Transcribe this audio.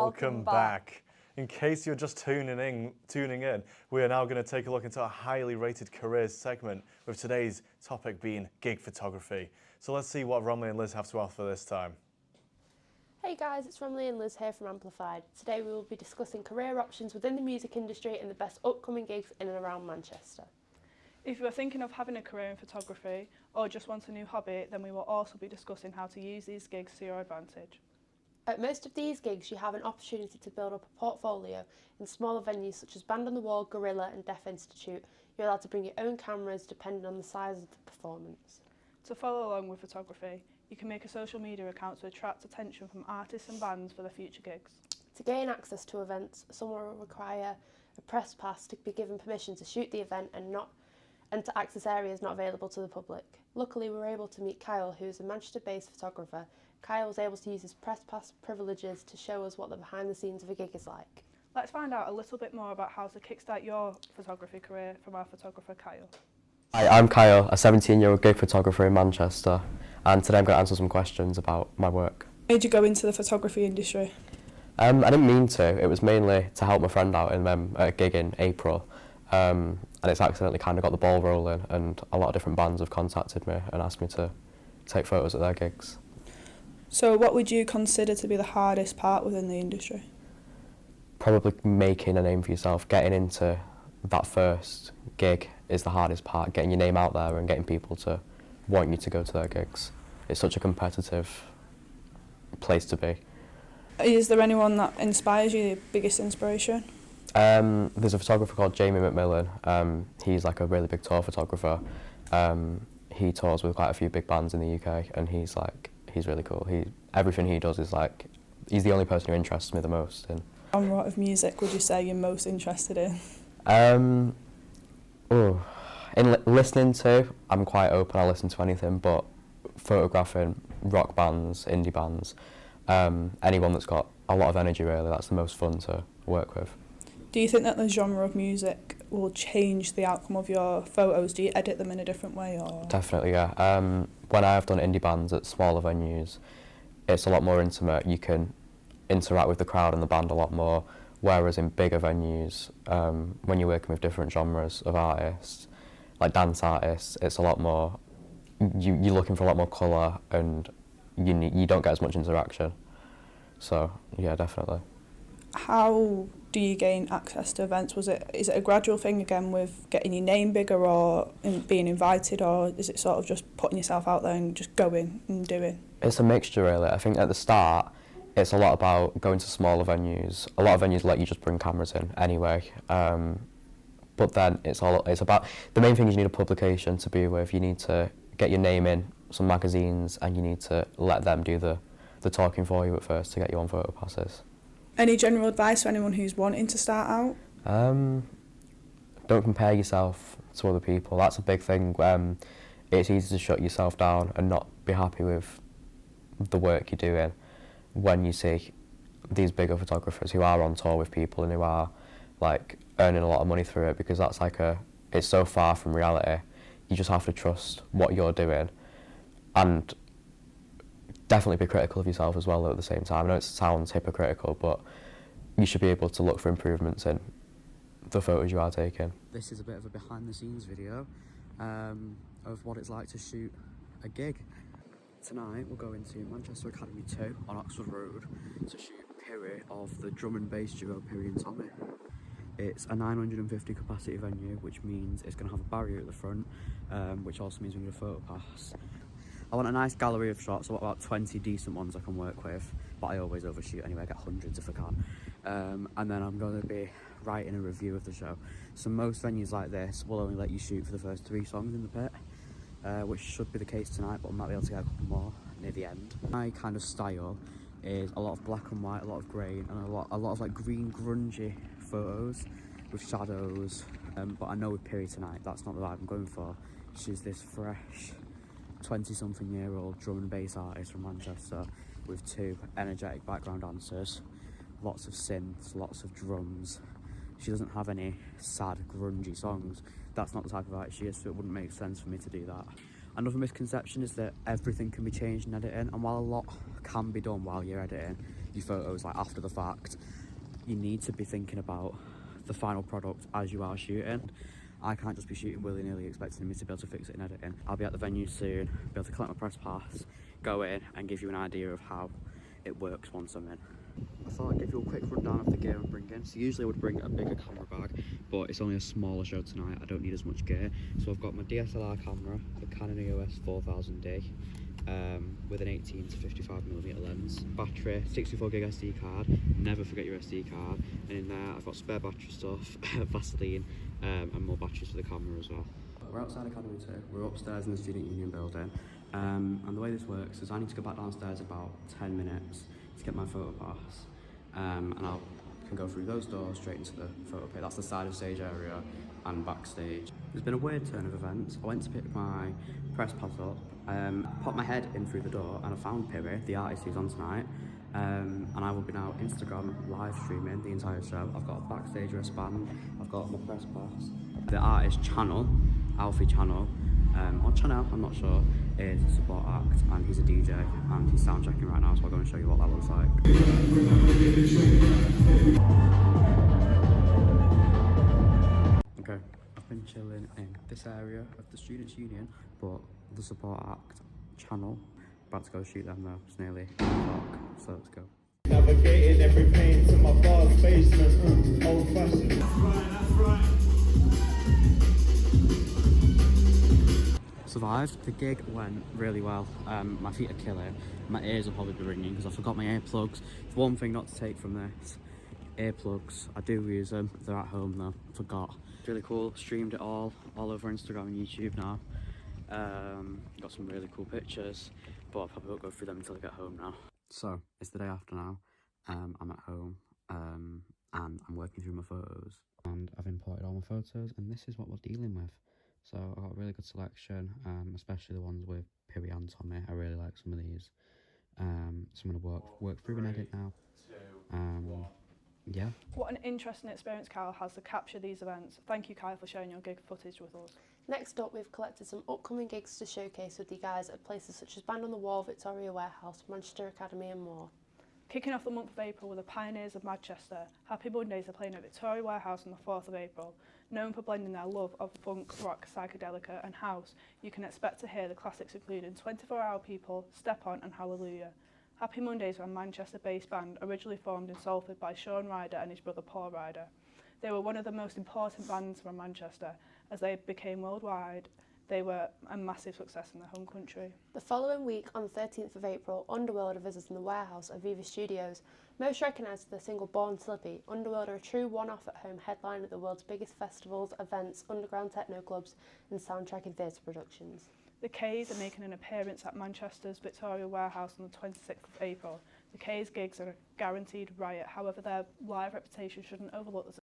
Welcome back. In case you're just tuning in, we are now going to take a look into a highly rated careers segment with today's topic being gig photography. So let's see what Romilly and Liz have to offer this time. Hey guys, it's Romilly and Liz here from Amplified. Today we will be discussing career options within the music industry and the best upcoming gigs in and around Manchester. If you are thinking of having a career in photography or just want a new hobby, then we will also be discussing how to use these gigs to your advantage. At most of these gigs, you have an opportunity to build up a portfolio in smaller venues such as Band on the Wall, Gorilla and Deaf Institute. You're allowed to bring your own cameras depending on the size of the performance. To follow along with photography, you can make a social media account to attract attention from artists and bands for their future gigs. To gain access to events, someone will require a press pass to be given permission to shoot the event and to access areas not available to the public. Luckily, we were able to meet Kyle, who is a Manchester-based photographer. Kyle was able to use his press pass privileges to show us what the behind the scenes of a gig is like. Let's find out a little bit more about how to kickstart your photography career from our photographer Kyle. Hi, I'm Kyle, a 17-year-old gig photographer in Manchester, and today I'm going to answer some questions about my work. How did you go into the photography industry? I didn't mean to. It was mainly to help my friend out at a gig in April, and it's accidentally kind of got the ball rolling, and a lot of different bands have contacted me and asked me to take photos at their gigs. So what would you consider to be the hardest part within the industry? Probably making a name for yourself. Getting into that first gig is the hardest part, getting your name out there and getting people to want you to go to their gigs. It's such a competitive place to be. Is there anyone that inspires you, your biggest inspiration? There's a photographer called Jamie McMillan. He's like a really big tour photographer. He tours with quite a few big bands in the UK, and he's really cool. Everything he does is he's the only person who interests me the most in. What genre of music would you say you're most interested in? Listening to, I'm quite open, I listen to anything, but photographing rock bands, indie bands, anyone that's got a lot of energy really, that's the most fun to work with. Do you think that the genre of music will change the outcome of your photos? Do you edit them in a different way? Or? Definitely, yeah. When I have done indie bands at smaller venues, it's a lot more intimate. You can interact with the crowd and the band a lot more, whereas in bigger venues, when you're working with different genres of artists, like dance artists, it's a lot more, you're looking for a lot more colour, and you don't get as much interaction. So, yeah, definitely. How do you gain access to events? Is it a gradual thing again with getting your name bigger or being invited, or is it sort of just putting yourself out there and just going and doing? It's a mixture really. I think at the start it's a lot about going to smaller venues. A lot of venues let you just bring cameras in anyway. But then it's about, the main thing is you need a publication to be with. You need to get your name in some magazines, and you need to let them do the talking for you at first to get you on photo passes. Any general advice for anyone who's wanting to start out? Don't compare yourself to other people. That's a big thing. It's easy to shut yourself down and not be happy with the work you're doing when you see these bigger photographers who are on tour with people and who are earning a lot of money through it, because it's so far from reality. You just have to trust what you're doing, and definitely be critical of yourself as well though, at the same time. I know it sounds hypocritical, but you should be able to look for improvements in the photos you are taking. This is a bit of a behind the scenes video of what it's like to shoot a gig. Tonight we're going to Manchester Academy 2 on Oxford Road to shoot Piri of the drum and bass duo Piri and Tommy. It's a 950 capacity venue, which means it's going to have a barrier at the front, which also means we need a photo pass. I want a nice gallery of shots. I want about 20 decent ones I can work with, but I always overshoot anyway. I get hundreds if I can. And then I'm going to be writing a review of the show. So most venues like this will only let you shoot for the first 3 songs in the pit, which should be the case tonight, but we might be able to get a couple more near the end. My kind of style is a lot of black and white, a lot of grey, and a lot of green grungy photos with shadows. But I know with Piri tonight, that's not the vibe I'm going for. She's this fresh 20-something-year-old drum and bass artist from Manchester with 2 energetic background dancers, lots of synths, lots of drums. She doesn't have any sad, grungy songs. That's not the type of artist she is, so it wouldn't make sense for me to do that. Another misconception is that everything can be changed in editing, and while a lot can be done while you're editing, your photos like after the fact, you need to be thinking about the final product as you are shooting. I can't just be shooting willy-nilly expecting me to be able to fix it in editing. I'll be at the venue soon, be able to collect my press pass, go in and give you an idea of how it works once I'm in. I thought I'd give you a quick rundown of the gear I'm bringing. So usually I would bring a bigger camera bag, but it's only a smaller show tonight. I don't need as much gear. So I've got my DSLR camera, the Canon EOS 4000D, with an 18 to 55mm lens, battery, 64 gig SD card, never forget your SD card, and in there I've got spare battery stuff, Vaseline, and more batteries for the camera as well. We're outside Academy 2, we're upstairs in the Student Union building, and the way this works is I need to go back downstairs about 10 minutes to get my photo pass, and I can go through those doors straight into the photo pit. That's the side of stage area and backstage. There's been a weird turn of events. I went to pick my press pass up, popped my head in through the door and I found Piri, the artist who's on tonight, and I will be now Instagram live streaming the entire show. I've got a backstage wristband, I've got my press pass. The artist Channel, Alfie Channel, or Channel, I'm not sure, is a support act and he's a DJ and he's sound checking right now, so I'll go and show you what that looks like. Okay, I've been chilling in this area of the Students' Union, but the support act Channel, about to go shoot them though, it's nearly 8 o'clock, so let's go. Navigating every pain to my bar's basement, old fashioned. That's right. Survived. The gig went really well. My feet are killing. My ears will probably be ringing because I forgot my earplugs. It's one thing not to take from this. Earplugs, I do use them. They're at home though. Forgot. It's really cool. Streamed it all over Instagram and YouTube now. Got some really cool pictures, but I probably won't go through them until I get home now. So it's the day after now. I'm at home and I'm working through my photos. And I've imported all my photos and this is what we're dealing with. So I got a really good selection, especially the ones with Piri and Tommy. I really like some of these. So I'm going to work through and edit now. Yeah. What an interesting experience Kyle has to capture these events. Thank you, Kyle, for sharing your gig footage with us. Next up, we've collected some upcoming gigs to showcase with you guys at places such as Band on the Wall, Victoria Warehouse, Manchester Academy and more. Kicking off the month of April with the Pioneers of Manchester, Happy Mondays are playing at Victoria Warehouse on the 4th of April. Known for blending their love of funk, rock, psychedelica and house, you can expect to hear the classics including 24 Hour People, Step On and Hallelujah. Happy Mondays are a Manchester-based band originally formed in Salford by Sean Ryder and his brother Paul Ryder. They were one of the most important bands from Manchester. As they became worldwide, they were a massive success in their home country. The following week, on the 13th of April, Underworld are visiting the Warehouse at Viva Studios. Most recognised for their single Born Slippy, Underworld are a true one-off at-home headline at the world's biggest festivals, events, underground techno clubs and soundtrack and theatre productions. The K's are making an appearance at Manchester's Victoria Warehouse on the 26th of April. The K's gigs are a guaranteed riot, however their live reputation shouldn't overlook the